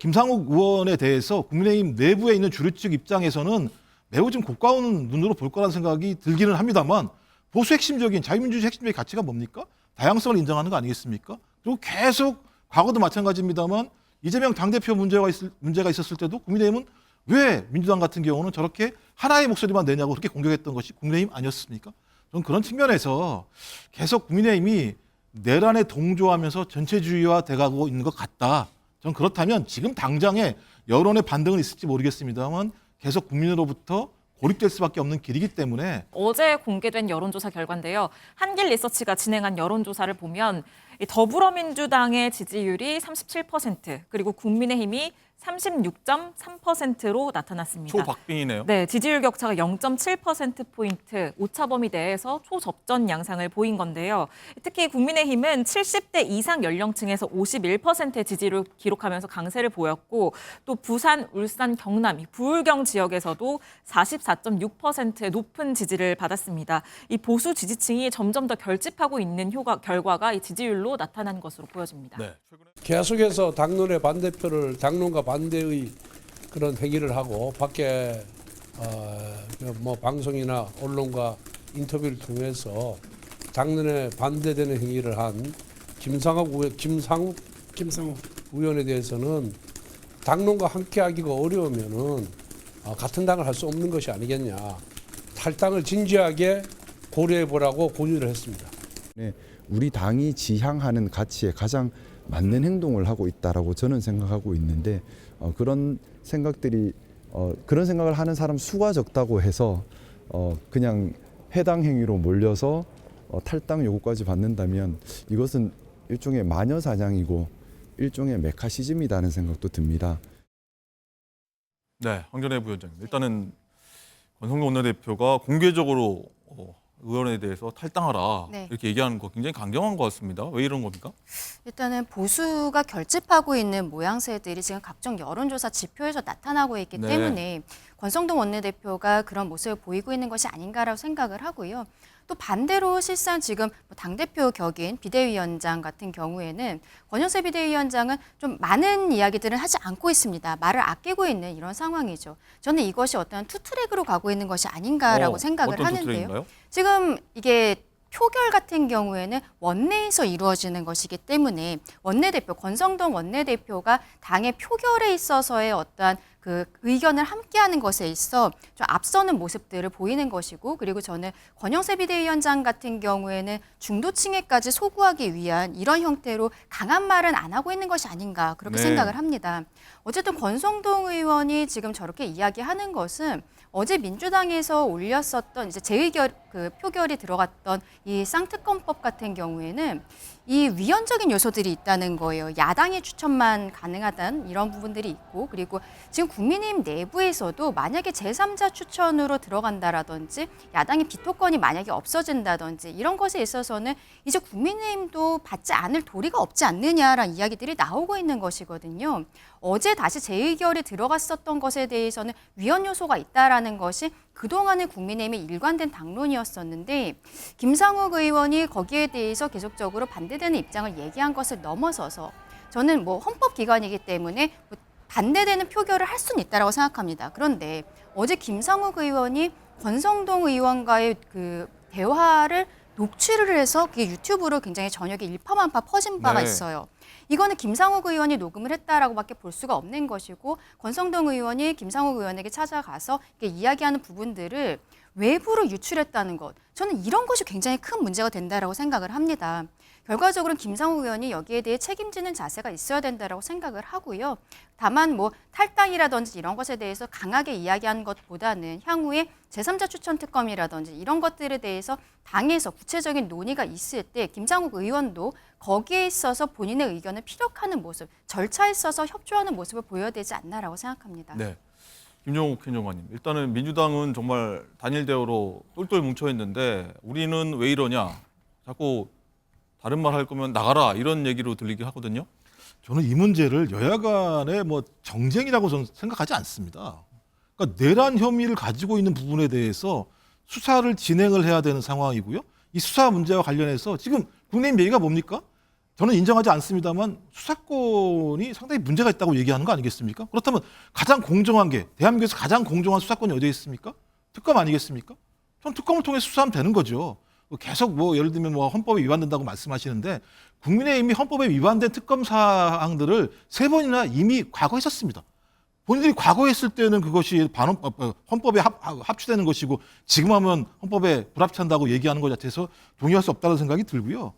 김상욱 의원에 대해서 국민의힘 내부에 있는 주류 측 입장에서는 매우 좀 고가운 눈으로 볼 거라는 생각이 들기는 합니다만 보수 핵심적인 자유민주주의 핵심적인 가치가 뭡니까? 다양성을 인정하는 거 아니겠습니까? 그리고 계속 과거도 마찬가지입니다만 이재명 당대표 문제가 있었을 때도 국민의힘은 왜 민주당 같은 경우는 저렇게 하나의 목소리만 내냐고 그렇게 공격했던 것이 국민의힘 아니었습니까? 저는 그런 측면에서 계속 국민의힘이 내란에 동조하면서 전체주의화 돼가고 있는 것 같다. 저는 그렇다면 지금 당장에 여론의 반등은 있을지 모르겠습니다만 계속 국민으로부터 고립될 수밖에 없는 길이기 때문에 어제 공개된 여론조사 결과인데요. 한길 리서치가 진행한 여론조사를 보면 이 더불어민주당의 지지율이 37%, 그리고 국민의힘이 36.3%로 나타났습니다. 초박빙이네요. 네, 지지율 격차가 0.7%포인트 오차범위 내에서 초접전 양상을 보인 건데요. 특히 국민의힘은 70대 이상 연령층에서 51%의 지지를 기록하면서 강세를 보였고, 또 부산, 울산, 경남, 이 부울경 지역에서도 44.6%의 높은 지지를 받았습니다. 이 보수 지지층이 점점 더 결집하고 있는 결과가 이 지지율로 나타난 것으로 보여집니다. 네. 계속해서 당론의 반대표를 당론과 반대의 그런 행위를 하고 밖에 뭐 방송이나 언론과 인터뷰를 통해서 당론에 반대되는 행위를 한 김상욱 의원에 대해서는 당론과 함께하기가 어려우면은 같은 당을 할 수 없는 것이 아니겠냐. 탈당을 진지하게 고려해 보라고 권유를 했습니다. 네, 우리 당이 지향하는 가치에 가장 맞는 행동을 하고 있다라고 저는 생각하고 있는데 그런 생각들이 그런 생각을 하는 사람 수가 적다고 해서 그냥 해당 행위로 몰려서 탈당 요구까지 받는다면 이것은 일종의 마녀 사냥이고 일종의 메카시즘이라는 생각도 듭니다. 네, 황교안 부위원장님. 일단은 권성동 원내대표가 공개적으로 의원에 대해서 탈당하라 네. 이렇게 얘기하는 거 굉장히 강경한 것 같습니다. 왜 이런 겁니까? 일단은 보수가 결집하고 있는 모양새들이 지금 각종 여론조사 지표에서 나타나고 있기 네. 때문에 권성동 원내대표가 그런 모습을 보이고 있는 것이 아닌가라고 생각을 하고요. 또 반대로 실상 지금 당대표 격인 비대위원장 같은 경우에는 권영세 비대위원장은 좀 많은 이야기들을 하지 않고 있습니다. 말을 아끼고 있는 이런 상황이죠. 저는 이것이 어떤 투트랙으로 가고 있는 것이 아닌가라고 생각을 어떤 하는데요. 투트랙인가요? 지금 이게 표결 같은 경우에는 원내에서 이루어지는 것이기 때문에 원내대표, 권성동 원내대표가 당의 표결에 있어서의 어떠한 그 의견을 함께하는 것에 있어 좀 앞서는 모습들을 보이는 것이고, 그리고 저는 권영세 비대위원장 같은 경우에는 중도층에까지 소구하기 위한 이런 형태로 강한 말은 안 하고 있는 것이 아닌가 그렇게 네. 생각을 합니다. 어쨌든 권성동 의원이 지금 저렇게 이야기하는 것은 어제 민주당에서 올렸었던 이제 재의결 그 표결이 들어갔던 이 쌍특검법 같은 경우에는 이 위헌적인 요소들이 있다는 거예요. 야당의 추천만 가능하다는 이런 부분들이 있고, 그리고 지금 국민의힘 내부에서도 만약에 제3자 추천으로 들어간다라든지 야당의 비토권이 만약에 없어진다든지 이런 것에 있어서는 이제 국민의힘도 받지 않을 도리가 없지 않느냐라는 이야기들이 나오고 있는 것이거든요. 어제 다시 재의결이 들어갔었던 것에 대해서는 위헌 요소가 있다라는 것이 그동안의 국민의힘의 일관된 당론이었었는데, 김상욱 의원이 거기에 대해서 계속적으로 반대되는 입장을 얘기한 것을 넘어서서 저는 뭐 헌법기관이기 때문에 반대되는 표결을 할 수는 있다고 생각합니다. 그런데 어제 김상욱 의원이 권성동 의원과의 그 대화를 녹취를 해서 그게 유튜브로 굉장히 저녁에 일파만파 퍼진 바가 네. 있어요. 이거는 김상욱 의원이 녹음을 했다라고밖에 볼 수가 없는 것이고, 권성동 의원이 김상욱 의원에게 찾아가서 이야기하는 부분들을 외부로 유출했다는 것, 저는 이런 것이 굉장히 큰 문제가 된다라고 생각을 합니다. 결과적으로는 김상욱 의원이 여기에 대해 책임지는 자세가 있어야 된다라고 생각을 하고요. 다만 뭐 탈당이라든지 이런 것에 대해서 강하게 이야기하는 것보다는 향후에 제3자 추천 특검이라든지 이런 것들에 대해서 당에서 구체적인 논의가 있을 때 김상욱 의원도 거기에 있어서 본인의 의견을 피력하는 모습, 절차에 있어서 협조하는 모습을 보여야 되지 않나라고 생각합니다. 네. 김종욱 행정관님. 일단은 민주당은 정말 단일 대우로 똘똘 뭉쳐 있는데 우리는 왜 이러냐. 자꾸 다른 말 할 거면 나가라 이런 얘기로 들리게 하거든요. 저는 이 문제를 여야 간의 뭐 정쟁이라고 저는 생각하지 않습니다. 그러니까 내란 혐의를 가지고 있는 부분에 대해서 수사를 진행을 해야 되는 상황이고요. 이 수사 문제와 관련해서 지금 국민의힘 얘기가 뭡니까? 저는 인정하지 않습니다만 수사권이 상당히 문제가 있다고 얘기하는 거 아니겠습니까? 그렇다면 가장 공정한 게 대한민국에서 가장 공정한 수사권이 어디에 있습니까? 특검 아니겠습니까? 전 특검을 통해 수사하면 되는 거죠. 계속 뭐 예를 들면 뭐 헌법에 위반된다고 말씀하시는데 국민의힘이 헌법에 위반된 특검 사항들을 3번이나 이미 과거 했었습니다. 본인들이 과거 했을 때는 그것이 헌법에 합치되는 것이고 지금 하면 헌법에 불합치한다고 얘기하는 것 자체에서 동의할 수 없다는 생각이 들고요.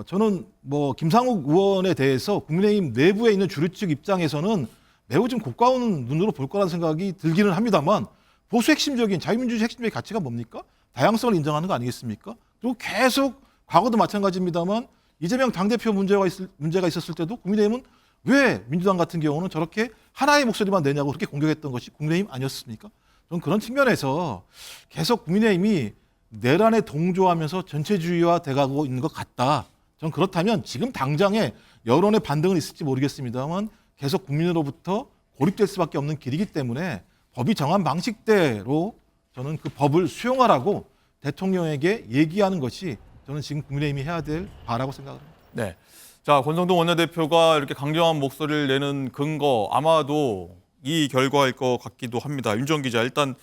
저는 뭐 김상욱 의원에 대해서 국민의힘 내부에 있는 주류측 입장에서는 매우 좀 고가운 눈으로 볼 거라는 생각이 들기는 합니다만 보수 핵심적인 자유민주주의 핵심적인 가치가 뭡니까? 다양성을 인정하는 거 아니겠습니까? 그리고 계속 과거도 마찬가지입니다만 이재명 당대표 문제가 있었을 때도 국민의힘은 왜 민주당 같은 경우는 저렇게 하나의 목소리만 내냐고 그렇게 공격했던 것이 국민의힘 아니었습니까? 저는 그런 측면에서 계속 국민의힘이 내란에 동조하면서 전체주의화 돼가고 있는 것 같다. 저는 그렇다면 지금 당장에 여론의 반등은 있을지 모르겠습니다만 계속 국민으로부터 고립될 수밖에 없는 길이기 때문에 법이 정한 방식대로 저는 그 법을 수용하라고 대통령에게 얘기하는 것이 저는 지금 국민의힘이 해야 될 바라고 생각합니다. 네. 자, 권성동 원내대표가 이렇게 강경한 목소리를 내는 근거 아마도 이 결과일 것 같기도 합니다. 윤정 기자, 일단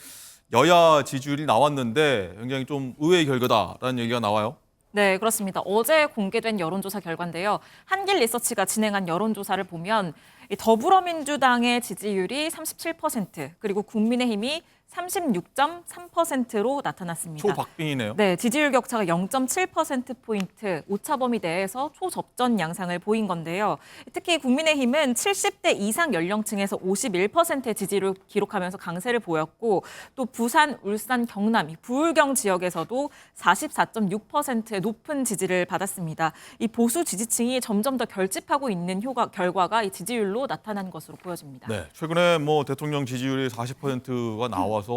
여야 지지율이 나왔는데 굉장히 좀 의외의 결과다라는 얘기가 나와요. 네, 그렇습니다. 어제 공개된 여론조사 결과인데요. 한길 리서치가 진행한 여론조사를 보면 이 더불어민주당의 지지율이 37%, 그리고 국민의힘이 36.3%로 나타났습니다. 초박빙이네요. 네, 지지율 격차가 0.7%포인트 오차범위 내에서 초접전 양상을 보인 건데요. 특히 국민의힘은 70대 이상 연령층에서 51%의 지지를 기록하면서 강세를 보였고 또 부산, 울산, 경남, 부울경 지역에서도 44.6%의 높은 지지를 받았습니다. 이 보수 지지층이 점점 더 결집하고 있는 결과가 이 지지율로 나타난 것으로 보여집니다. 네, 최근에 뭐 대통령 지지율이 40%가 나와서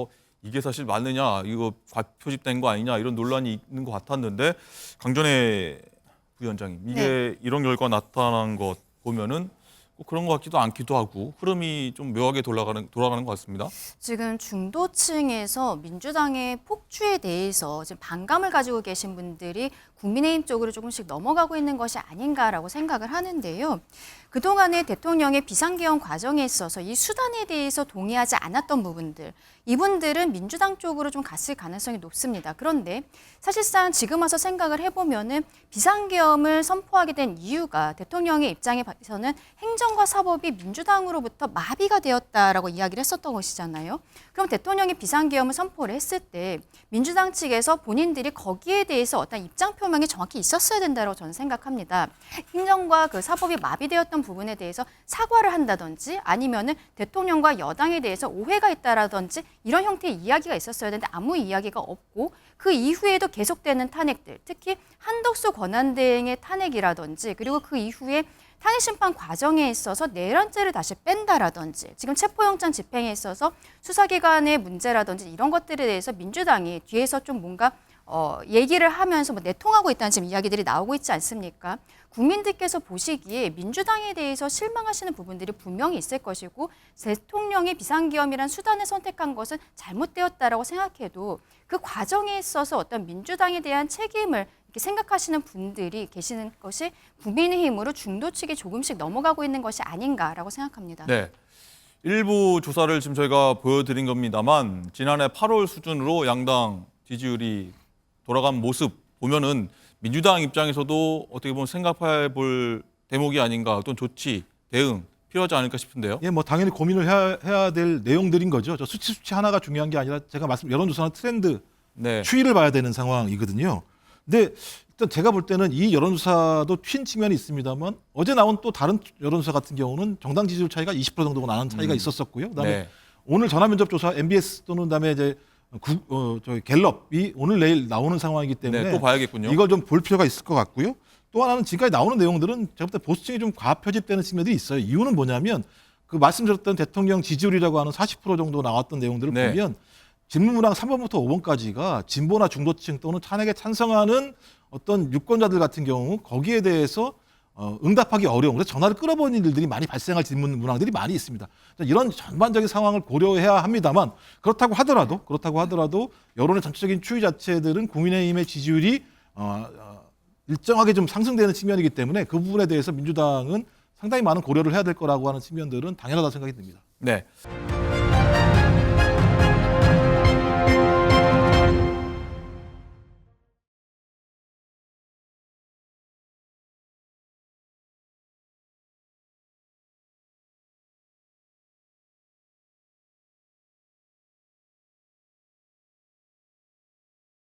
이게 사실 맞느냐, 이거 과표집된 거 아니냐 이런 논란이 있는 것 같았는데 강전의 부위원장님, 이게 이런 결과 나타난 것 보면은 꼭 그런 것 같기도 않기도 하고 흐름이 좀 묘하게 돌아가는 것 같습니다. 지금 중도층에서 민주당의 폭주에 대해서 지금 반감을 가지고 계신 분들이 국민의힘 쪽으로 조금씩 넘어가고 있는 것이 아닌가라고 생각을 하는데요. 그동안의 대통령의 비상계엄 과정에 있어서 이 수단에 대해서 동의하지 않았던 부분들, 이분들은 민주당 쪽으로 좀 갔을 가능성이 높습니다. 그런데 사실상 지금 와서 생각을 해보면은 비상계엄을 선포하게 된 이유가 대통령의 입장에서는 행정과 사법이 민주당으로부터 마비가 되었다라고 이야기를 했었던 것이잖아요. 그럼 대통령이 비상계엄을 선포를 했을 때 민주당 측에서 본인들이 거기에 대해서 어떤 입장 표명이 정확히 있었어야 된다고 저는 생각합니다. 행정과 그 사법이 마비되었던 부분에 대해서 사과를 한다든지 아니면은 대통령과 여당에 대해서 오해가 있다라든지 이런 형태의 이야기가 있었어야 되는데 아무 이야기가 없고 그 이후에도 계속되는 탄핵들, 특히 한덕수 권한대행의 탄핵이라든지 그리고 그 이후에 탄핵심판 과정에 있어서 내란죄를 다시 뺀다라든지 지금 체포영장 집행에 있어서 수사기관의 문제라든지 이런 것들에 대해서 민주당이 뒤에서 좀 뭔가 얘기를 하면서 뭐 내통하고 있다는 지금 이야기들이 나오고 있지 않습니까? 국민들께서 보시기에 민주당에 대해서 실망하시는 부분들이 분명히 있을 것이고 대통령이 비상계엄이란 수단을 선택한 것은 잘못되었다라고 생각해도 그 과정에 있어서 어떤 민주당에 대한 책임을 이렇게 생각하시는 분들이 계시는 것이 국민의힘으로 중도 측에 조금씩 넘어가고 있는 것이 아닌가라고 생각합니다. 네. 일부 조사를 지금 저희가 보여드린 겁니다만 지난해 8월 수준으로 양당 지지율이 돌아간 모습 보면은 민주당 입장에서도 어떻게 보면 생각해 볼 대목이 아닌가, 어떤 조치, 대응 필요하지 않을까 싶은데요. 예, 뭐 당연히 고민을 해야 될 내용들인 거죠. 저 수치 하나가 중요한 게 아니라 제가 여론조사는 트렌드, 네. 추이를 봐야 되는 상황이거든요. 근데 일단 제가 볼 때는 이 여론조사도 튄 측면이 있습니다만 어제 나온 또 다른 여론조사 같은 경우는 정당 지지율 차이가 20% 정도가 나는 차이가 있었었고요. 그다음에 네. 오늘 전화면접조사 MBS 또는 그다음에 이제 갤럽이 오늘 내일 나오는 상황이기 때문에 네, 또 봐야겠군요. 이걸 좀 볼 필요가 있을 것 같고요. 또 하나는 지금까지 나오는 내용들은 제가 볼 때 보수층이 좀 과표집되는 측면들이 있어요. 이유는 뭐냐면 그 말씀드렸던 대통령 지지율이라고 하는 40% 정도 나왔던 내용들을 네. 보면 질문문항 3번부터 5번까지가 진보나 중도층 또는 탄핵에 찬성하는 어떤 유권자들 같은 경우 거기에 대해서 응답하기 어려운, 그래서 전화를 끌어버리는 일들이 많이 발생할 질문 문항들이 많이 있습니다. 이런 전반적인 상황을 고려해야 합니다만 그렇다고 하더라도 여론의 전체적인 추이 자체들은 국민의힘의 지지율이 일정하게 좀 상승되는 측면이기 때문에 그 부분에 대해서 민주당은 상당히 많은 고려를 해야 될 거라고 하는 측면들은 당연하다 생각이 듭니다. 네.